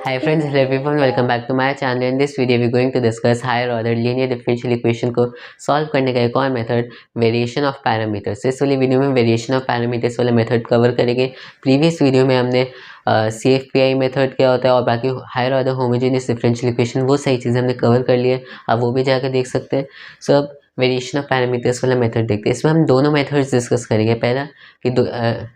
Hi friends, hello everyone, welcome back to my channel. In this video we're going to discuss higher order linear differential equation को solve करने का एक और method variation of parameters. इस वाली video में variation of parameters वाला method cover करेंगे। प्रीवियस वीडियो में हमने CFPI मेथड क्या होता है और बाकी higher order homogeneous differential equation वो सही चीज़ें हमने कवर कर लिए, आप वो भी जाकर देख सकते हैं। सो अब वेरिएशन ऑफ पैरामीटर्स वाला मेथड देखते हैं। इसमें हम दोनों मेथड्स डिस्कस करेंगे। पहला कि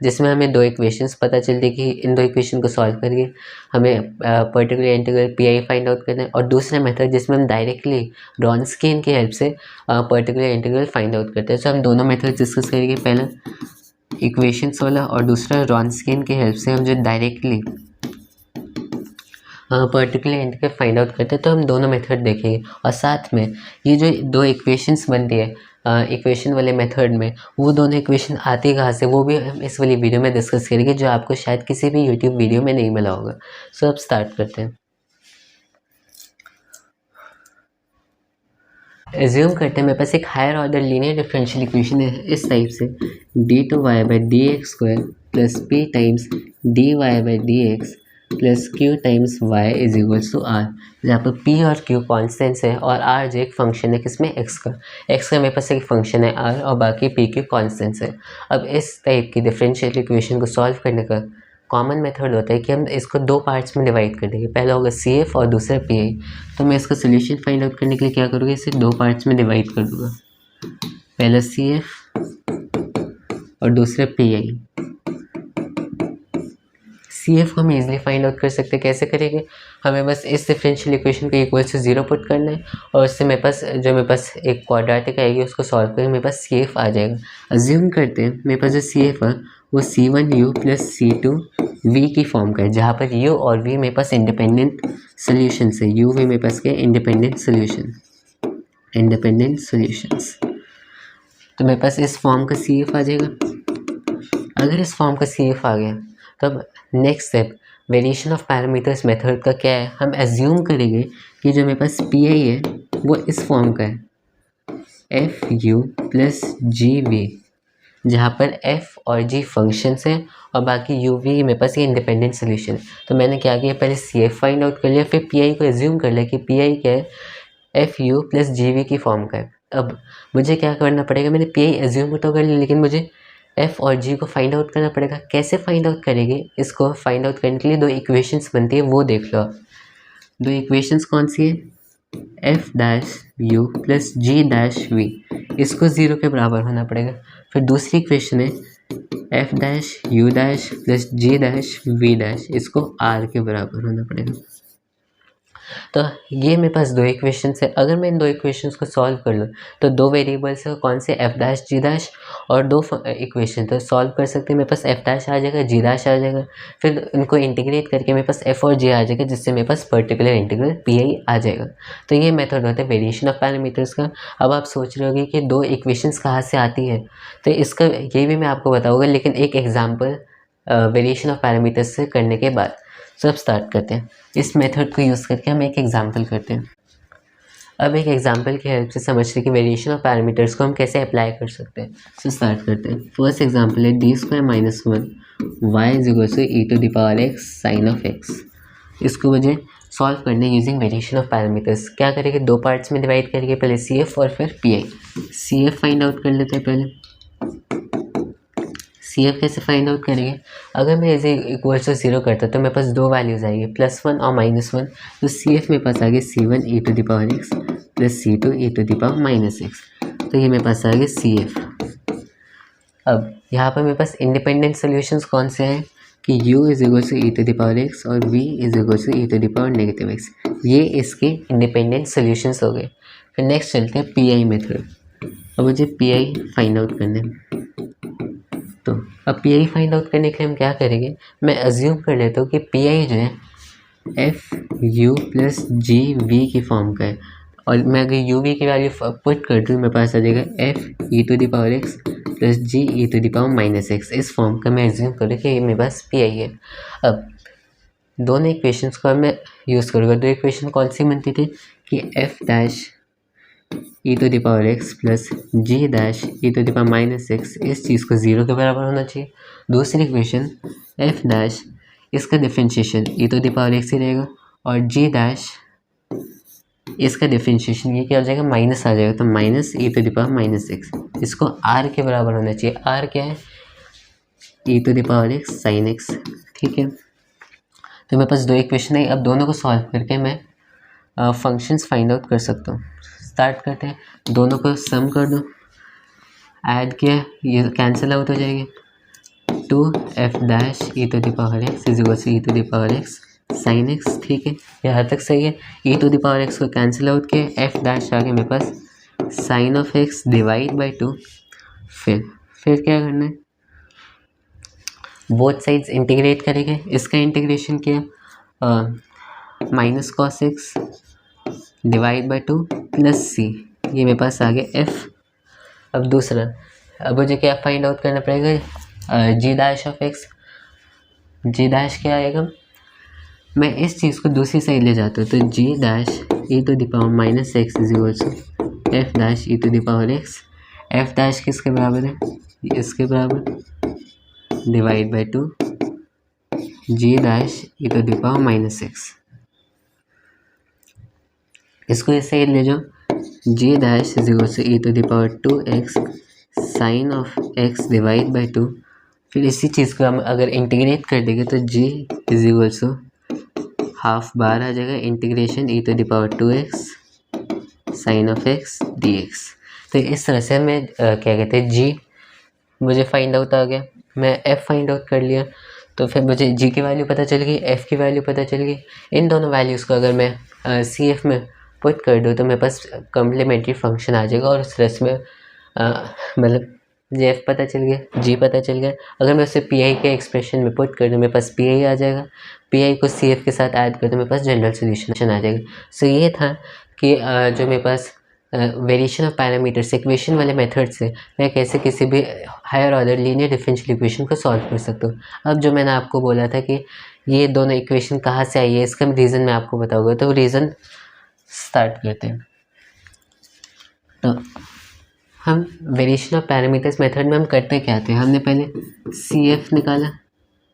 जिसमें हमें दो इक्वेशंस पता चलती है कि इन दो इक्वेशन को सॉल्व करके हमें particular integral PI find out करना है, और दूसरा मेथड जिसमें हम डायरेक्टली रॉन्स्कियन की हेल्प से पर्टिकुलर इंटीग्रल फाइंड आउट करते हैं। तो हम दोनों मेथड डिस्कस करेंगे, पहला इक्वेशंस वाला और दूसरा रॉन्स्कियन की हेल्प से हम जो directly particular integral find out करते हैं। तो हम दोनों मेथड देखेंगे और साथ में ये जो दो इक्वेशंस बनती है इक्वेशन वाले मेथड में, वो दोनों इक्वेशन आती कहाँ से वो भी हम इस वाली वीडियो में डिस्कस करेंगे, जो आपको शायद किसी भी यूट्यूब वीडियो में नहीं मिला होगा। सो अब स्टार्ट करते हैं। एज्यूम करते हैं मेरे पास एक higher order linear differential equation है इस टाइप से, d2y/dx² plus p times dy/dx plus q times y is equals to r, जहाँ पर p और q कॉन्स्टेंट्स है और r जो एक फंक्शन है किसमें x का मेरे पास एक फंक्शन है r और बाकी p q कॉन्स्टेंट्स है। अब इस टाइप की डिफरेंशियल इक्वेशन को सॉल्व करने का कॉमन मेथड होता है कि हम इसको दो पार्ट्स में डिवाइड कर देंगे, पहला होगा CF और दूसरा PI। तो मैं इसका सोल्यूशन फाइंड आउट करने के लिए क्या करूँगा, इसे दो पार्ट्स में डिवाइड कर दूँगा, पहला CF और दूसरा PI। CF को हम इजीली फाइंड आउट कर सकते हैं। कैसे करेंगे, हमें बस इस डिफरेंशियल इक्वेशन को इक्वल टू 0 पुट करना है और उससे मेरे पास एक क्वाड्रेटिक आएगी, उसको सॉल्व करेंगे, मेरे पास CF आ जाएगा। अज्यूम करते हैं मेरे पास जो CF है वो C1U प्लस C2V की फॉर्म का है, जहाँ पर U और V मेरे पास इंडिपेंडेंट सोल्यूशंस है। U V मेरे पास के इंडिपेंडेंट सोल्यूशंस। तो मेरे पास इस फॉर्म का CF आ जाएगा। अगर इस फॉर्म का CF आ गया तो अब next step variation of parameters method का क्या है, हम एज्यूम करेंगे कि जो मेरे पास PI है वो इस फॉर्म का है, FU प्लस GV, जहाँ पर F और G फंक्शंस हैं और बाकी UV मेरे पास ये इंडिपेंडेंट सोल्यूशन। तो मैंने क्या किया, पहले CF फाइंड आउट कर लिया, फिर PI को एज्यूम कर लिया कि PI क्या है, FU प्लस GV की फॉर्म का है। अब मुझे क्या करना पड़ेगा, मैंने PI एज्यूम तो कर लिया, लेकिन मुझे F और G को फाइंड आउट करना पड़ेगा। कैसे फाइंड आउट करेंगे, इसको फाइंड आउट करने के लिए दो इक्वेशंस बनती है, वो देख लो। दो इक्वेशंस कौन सी है, F' प्लस G' इसको 0 के बराबर होना पड़ेगा। फिर दूसरी इक्वेशन है F' प्लस G' इसको R के बराबर होना पड़ेगा। तो ये मेरे पास दो इक्वेशंस है। अगर मैं इन दो इक्वेशंस को सॉल्व कर लूँ तो दो वेरिएबल्स है, कौन से F' G' और दो इक्वेशन तो सॉल्व कर सकते हैं। मेरे पास F' आ जाएगा, G' आ जाएगा, फिर इनको इंटीग्रेट करके मेरे पास F और G आ जाएगा, जिससे मेरे पास पर्टिकुलर इंटीग्रल PI आ जाएगा। तो ये मेथड होता है वेरिएशन ऑफ पैरामीटर्स का। अब आप सोच रहे होगे कि दो इक्वेशंस कहाँ से आती है, तो इसका ये भी मैं आपको बताऊँगा, लेकिन एक एग्जाम्पल वेरिएशन ऑफ पैरामीटर्स से करने के बाद। सब स्टार्ट करते हैं। इस मेथड को यूज़ करके हम एक एग्जांपल करते हैं। अब एक एग्जांपल की हेल्प से समझते हैं कि वेरिएशन ऑफ पैरामीटर्स को हम कैसे अप्लाई कर सकते हैं। सो स्टार्ट करते हैं। फर्स्ट एग्जांपल है d² - 1 y is equal to e⁻x sin of x। इसको मुझे सॉल्व करने यूजिंग वेरिएशन ऑफ पैरामीटर्स। क्या करेंगे, दो पार्ट्स में डिवाइड करेंगे, पहले CF और फिर PI। CF फाइंड आउट कर लेते हैं पहले। CF कैसे फाइंड आउट करेंगे, अगर मैं इसे इक्वल टू 0 करता तो मेरे पास दो वैल्यूज़ आएगी, +1 और -1। तो CF मेरे पास आ गया C1 e⁻x plus C2 e⁻x। तो ये मेरे पास आ गया CF। अब यहाँ पर मेरे पास इंडिपेंडेंट सोल्यूशंस कौन से हैं कि U is equal to e⁻x और V is equal to e⁻⁻x। ये इसके इंडिपेंडेंट सोल्यूशंस हो गए। फिर नेक्स्ट चलते हैं PI मेथड। अब मुझे PI फाइंड आउट करना है। तो अब PI फाइंड आउट करने के लिए हम क्या करेंगे, मैं अज्यूम कर लेता हूँ कि PI जो है FU प्लस GV की फॉर्म का है, और मैं अगर UV की वैल्यू पुट कर दूँ मेरे पास आ जाएगा F e⁻x plus G e⁻⁻x। इस फॉर्म का मैं अज्यूम करूँ कि मेरे पास PI है। अब दोनों इक्वेशंस को मैं यूज़ करूँगा। दो इक्वेशन कौन सी बनती थी कि F' e⁻x plus G' e⁻⁻x, इस चीज़ को 0 के बराबर होना चाहिए। दूसरी इक्वेशन F' इसका डिफरेंशिएशन e⁻x ही रहेगा और जी डैश इसका डिफरेंशिएशन ये क्या हो जाएगा, माइनस आ जाएगा, तो minus e to the power minus x. इसको r के बराबर होना चाहिए। r क्या है, e to the power x sine x. ठीक है, तो मेरे पास दो इक्वेशन है। अब दोनों को सॉल्व करके मैं फंक्शंस फाइंड आउट कर सकता हूँ। स्टार्ट करते हैं, दोनों को सम कर दो, ऐड किया, ये कैंसिल आउट हो जाएंगे। 2f dash e to the power x is equal to e to the power x sine x. ठीक है, यहाँ तक सही है। e to the power x को कैंसिल आउट किया, f डैश आ गया मेरे पास sine of x divide by 2। फिर क्या करना है, बोथ साइड्स इंटीग्रेट करेंगे। इसका इंटीग्रेशन किया, minus cos x divide by 2 plus c, ये मेरे पास आ गया f। अब दूसरा, अब मुझे क्या फाइंड आउट करना पड़ेगा, g dash of x. G dash क्या आएगा, मैं इस चीज़ को दूसरी साइड ले जाता हूँ, तो g dash e to the power minus x is equal to f dash e to the power x. F dash किसके बराबर है, इसके बराबर, divide by 2 g dash e to the power minus x. इसको इस साइड ले जाओ, g dash is equal to e to the power 2x sine of x divide by 2। फिर इसी चीज़ को हम अगर इंटीग्रेट कर देंगे तो g is equal to half बार आ जाएगा integration e to the power 2x sine of x dx। तो इस तरह से मैं क्या कहते हैं, जी मुझे फाइंड आउट आ गया, मैं f फाइंड आउट कर लिया। तो फिर मुझे g की वैल्यू पता चल गई, f की वैल्यू पता चल गई। इन दोनों वैल्यूज़ को अगर मैं CF में पुट कर दूँ तो मेरे पास कम्प्लीमेंट्री फंक्शन आ जाएगा, और उस रस में मतलब JF पता चल गया, G पता चल गया। अगर मैं उसे PI के एक्सप्रेशन में पुट कर दूँ मेरे पास PI आ जाएगा, PI को CF के साथ ऐड कर दूँ मेरे पास जनरल सोल्यूशन आ जाएगा। सो ये था कि जो मेरे पास वेरिएशन ऑफ पैरामीटर्स इक्वेशन वाले मेथड से मैं कैसे किसी भी higher order linear differential equation को सॉल्व कर सकता हूँ। अब जो मैंने आपको बोला था कि ये दोनों इक्वेशन कहाँ से आई है, इसका रीज़न मैं आपको बताऊँगा। तो रीज़न स्टार्ट करते हैं। तो हम वेरिएशन ऑफ पैरामीटर्स मेथड में हम करते क्या थे, हमने पहले CF निकाला,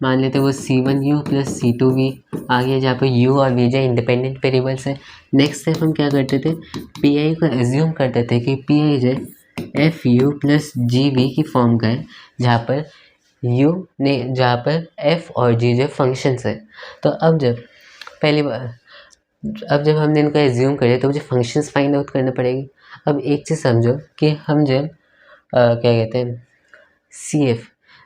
मान लेते वो C1U प्लस C2V आ गया, जहाँ पर U और V जो इंडिपेंडेंट वेरिएबल्स है। नेक्स्ट स्टेप हम क्या करते थे, PI को एज्यूम करते थे कि PI जो FU प्लस GV की फॉर्म का है, जहाँ पर U ने जहाँ पर F और G जो फंक्शंस है। तो अब जब हमने इनको एज्यूम कर लिया तो मुझे फंक्शंस फाइंड आउट करना पड़ेगी। अब एक चीज़ समझो कि हम जब क्या कहते हैं CF,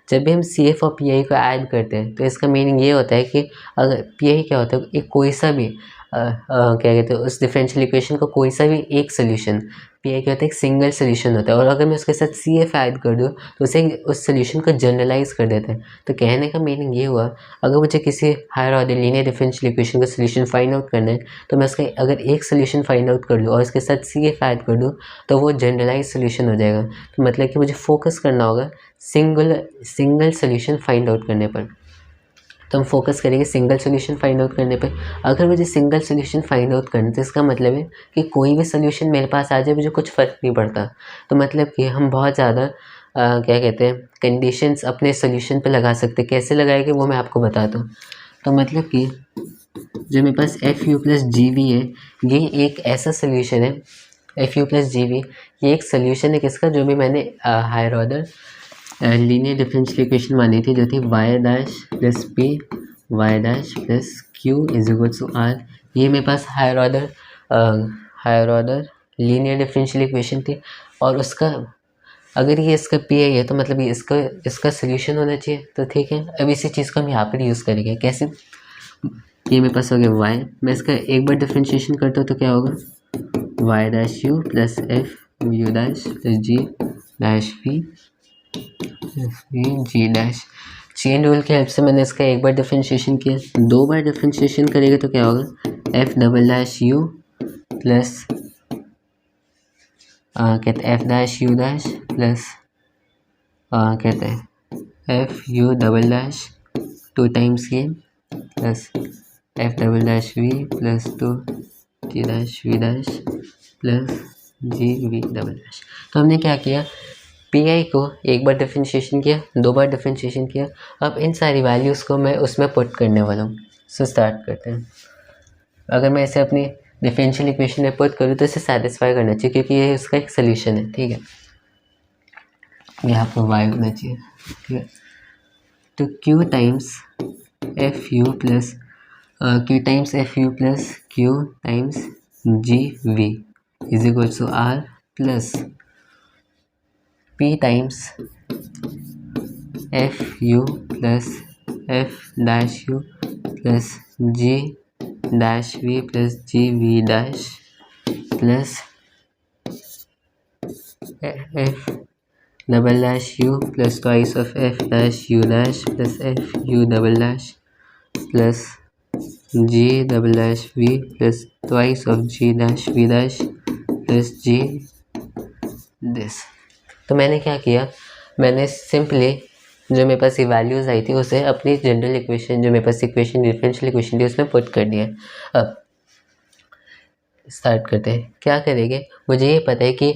जब भी हम CF और PI को ऐड करते हैं तो इसका मीनिंग ये होता है कि अगर PI क्या होता है, एक कोई सा भी क्या कहते हैं उस डिफरेंशियल इक्वेशन का कोई सा भी एक सोल्यूशन, PI क्या होता है एक सिंगल सोल्यूशन होता है, और अगर मैं उसके साथ CF ऐड कर दूँ तो उसे उस सोल्यूशन को जनरलाइज कर देता है। तो कहने का मीनिंग ये हुआ, अगर मुझे किसी higher order linear differential equation का सोल्यूशन फाइंड आउट करना है तो मैं उसका अगर एक सोल्यूशन फाइंड आउट कर लूँ और उसके साथ CF ऐड कर दूँ तो वो जनरलाइज सोल्यूशन हो जाएगा। तो मतलब कि मुझे फोकस करना होगा सिंगल सोल्यूशन फाइंड आउट करने पर। तो हम फोकस करेंगे सिंगल सोल्यूशन फाइंड आउट करने पे। अगर मुझे सिंगल सोल्यूशन फाइंड आउट करना तो इसका मतलब है कि कोई भी सोल्यूशन मेरे पास आ जाए मुझे कुछ फ़र्क नहीं पड़ता। तो मतलब कि हम बहुत ज़्यादा क्या कहते हैं कंडीशंस अपने सोल्यूशन पे लगा सकते हैं। कैसे लगाएंगे वो मैं आपको बताता हूँ। तो मतलब कि जो मेरे पास FU प्लस GV है, ये एक ऐसा सोल्यूशन है, FU प्लस GV ये एक सोल्यूशन है किसका, जो भी मैंने higher order linear differential equation मानी थी, जो थी y dash plus p y dash plus q is equal to r। ये मेरे पास higher order linear differential equation थी, और उसका अगर ये इसका PI है तो मतलब ये इसका सोल्यूशन होना चाहिए। तो ठीक है, अब इसी चीज़ को हम यहाँ पर यूज़ करेंगे। कैसे, ये मेरे पास हो गया y, मैं इसका एक बार डिफरेंशिएशन करता हूँ तो क्या होगा, y dash u plus f u dash plus g dash v जी डैश। चेन रूल की हेल्प से मैंने इसका एक बार डिफरेंशिएशन किया, दो बार डिफरेंशिएशन करेंगे तो क्या होगा, f double dash you plus कहते हैं f dash you dash plus कहते हैं f you double dash 2 times ये plus F double dash we plus 2 g dash we dash plus ji v double dash. तो हमने क्या किया, PI को एक बार डिफरेंशिएशन किया, दो बार डिफरेंशिएशन किया। अब इन सारी वैल्यूज़ को मैं उसमें पुट करने वाला हूँ। सो स्टार्ट करते हैं। अगर मैं इसे अपनी डिफरेंशियल इक्वेशन में पुट करूँ तो इसे सेटिस्फाई करना चाहिए, क्योंकि ये उसका एक सोल्यूशन है। ठीक है, यहाँ पर y होना चाहिए। ठीक है, तो q times F U plus q times F U plus q times G V is equal to r plus p times F U plus F dash you plus G dash we plus ji V dash plus F double dash you plus twice of F dash you dash plus F you double dash plus G double dash we plus twice of G dash we dash plus G this. तो मैंने क्या किया, मैंने simply जो मेरे पास ये values आई थी उसे अपनी जनरल इक्वेशन, जो मेरे पास इक्वेशन डिफरेंशियल इक्वेशन थी, उसमें पुट कर दिया। अब स्टार्ट करते हैं। क्या करेंगे, मुझे ये पता है कि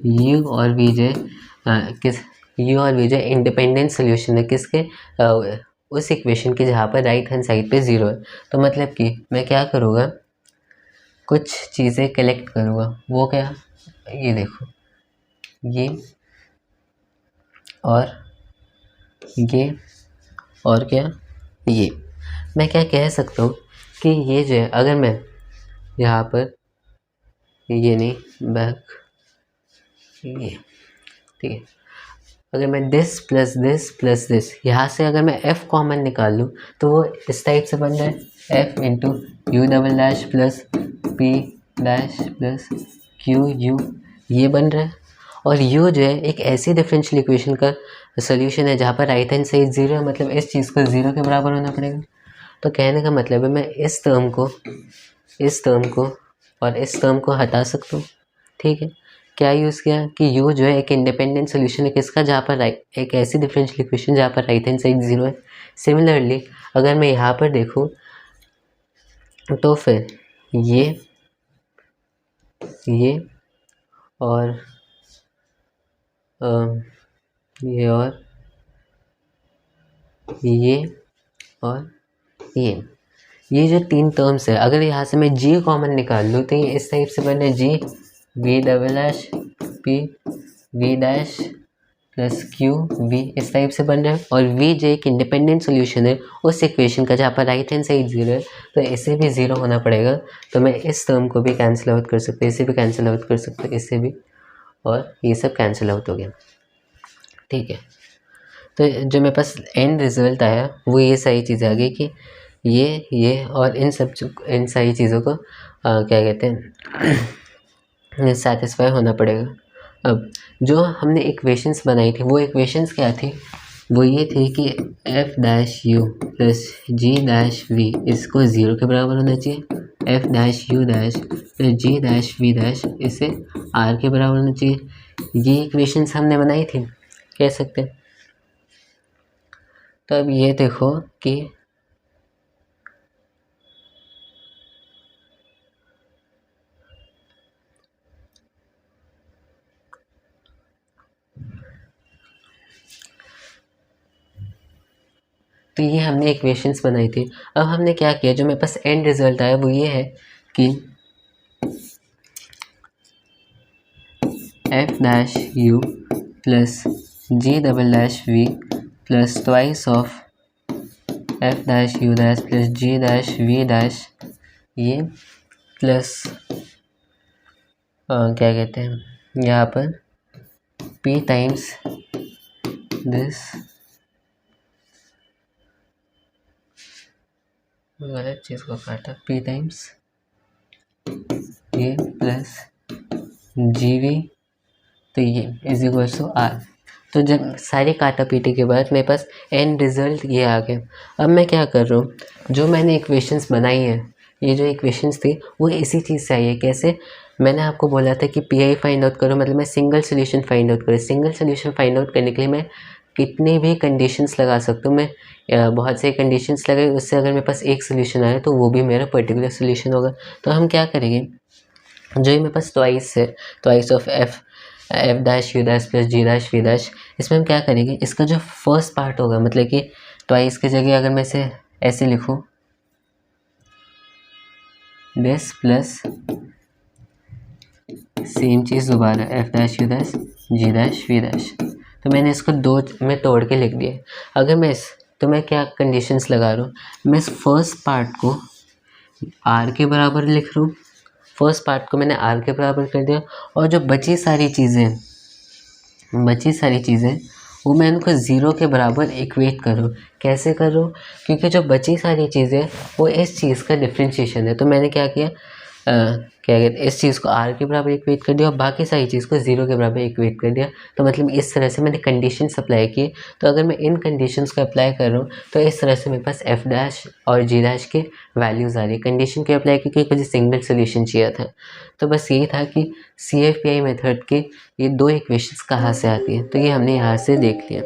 u और vj इंडिपेंडेंट सोल्यूशन है किसके, उस इक्वेशन के जहाँ पर राइट हैंड साइड पे 0 है। तो मतलब कि मैं क्या करूँगा, कुछ चीज़ें कलेक्ट करूँगा। वो क्या, ये देखो, ये और क्या, ये मैं क्या कह सकता हूँ कि ये जो है, अगर मैं यहाँ पर ये नहीं बैक ये, ठीक है, अगर मैं this plus this plus this यहाँ से अगर मैं f कॉमन निकाल लूँ तो वो इस टाइप से बन रहा है, f into you double dash plus P dash plus Q U, ये बन रहा है। और u जो है एक ऐसी डिफरेंशियल इक्वेशन का सोल्यूशन है जहाँ पर राइट हैंड साइड 0 है, मतलब इस चीज़ को 0 के बराबर होना पड़ेगा। तो कहने का मतलब है मैं इस टर्म को और इस टर्म को हटा सकता हूँ। ठीक है, क्या यूज़ किया कि u जो है एक इंडिपेंडेंट सोल्यूशन है किसका, जहाँ पर एक ऐसी डिफरेंशियल इक्वेशन जहाँ पर राइट हैंड साइड 0 है। सिमिलरली अगर मैं यहाँ पर देखूँ तो फिर ये और ये और ये जो 3 टर्म्स है, अगर यहाँ से मैं g कॉमन निकाल लूँ तो ये इस टाइप से बने g v double dash p v dash plus q v, इस टाइप से बन रहा है। और v जो एक इंडिपेंडेंट सोल्यूशन है उस इक्वेशन का जहाँ पर राइट हैंड साइड 0 है, तो इसे भी 0 होना पड़ेगा। तो मैं इस टर्म को भी कैंसिल आउट कर सकता हूँ, इसे भी कैंसिल आउट कर सकता हूँ, इससे भी, और ये सब कैंसिल आउट हो गया। ठीक है, तो जो मेरे पास एंड रिजल्ट आया वो ये सारी चीज़ें आ गई कि ये और इन सारी चीज़ों को क्या कहते हैं, सेटिस्फाई होना पड़ेगा। अब जो हमने इक्वेशंस बनाई थी वो इक्वेशंस क्या थी, वो ये थी कि F dash you plus G dash V इसको 0 के बराबर होना चाहिए, F dash you dash plus G dash we dash इसे आर के बराबर होना चाहिए। ये इक्वेशंस हमने बनाई थी, कह सकते हैं। तो अब ये देखो कि तो ये हमने इक्वेशंस बनाई थी। अब हमने क्या किया, जो मेरे पास एंड रिजल्ट आया वो ये है कि F dash you plus G double dash we plus twice of F dash you dash plus G dash we dash, ये प्लस क्या कहते हैं यहाँ पर p टाइम्स दिस, गलत चीज़ को काटा, p टाइम्स ये प्लस जी वी, तो ये इज इक्वल टू आर। तो जब सारे काटा पीटी के बाद मेरे पास एंड रिजल्ट ये आ गया। अब मैं क्या कर रहा हूँ, जो मैंने इक्वेशंस बनाई है, ये जो इक्वेशंस थी वो इसी चीज़ से आई है। कैसे, मैंने आपको बोला था कि पी आई फाइंड आउट करो, मतलब मैं सिंगल सोल्यूशन फाइंड आउट करूँ। सिंगल सोल्यूशन फाइंड आउट करने के लिए मैं कितनी भी कंडीशंस लगा सकता हूँ। मैं बहुत से कंडीशंस लगाई, उससे अगर मेरे पास एक सोल्यूशन आया तो वो भी मेरा पर्टिकुलर सोल्यूशन होगा। तो हम क्या करेंगे, जो ये मेरे पास ट्वाइस है, twice of F dash you dash plus G dash we dash, इसमें हम क्या करेंगे, इसका जो फर्स्ट पार्ट होगा, मतलब कि ट्वाइस की जगह अगर मैं इसे ऐसे लिखूँ, दिस प्लस सेम चीज़ दोबारा F dash you dash G dash we dash. तो मैंने इसको दो में तोड़ के लिख दिया। अगर मैं तो मैं क्या कंडीशंस लगा रहा हूँ, मैं इस फर्स्ट पार्ट को आर के बराबर लिख रहा हूँ, फर्स्ट पार्ट को मैंने आर के बराबर कर दिया, और जो बची सारी चीज़ें वो मैं उनको ज़ीरो के बराबर इक्वेट कर रहा हूँ। कैसे कर रहा हूँ, क्योंकि जो बची सारी चीज़ें वो इस चीज़ का डिफ्रेंशिएशन है। तो मैंने क्या किया, क्या कहते हैं, इस चीज़ को आर के बराबर इक्वेट कर दिया और बाकी सारी चीज़ को ज़ीरो के बराबर इक्वेट कर दिया। तो मतलब इस तरह से मैंने कंडीशन अप्लाई की। तो अगर मैं इन कंडीशंस को अप्लाई कर रहा हूँ तो इस तरह से मेरे पास एफ डैश और जी डैश के वैल्यूज़ आ रही है। कंडीशन के अप्लाई की क्योंकि मुझे सिंगल सोल्यूशन चाहिए था। तो बस यही था कि CFPI मेथड के ये दो इक्वेशंस कहाँ से आती हैं, तो ये हमने यहाँ से देख लिया।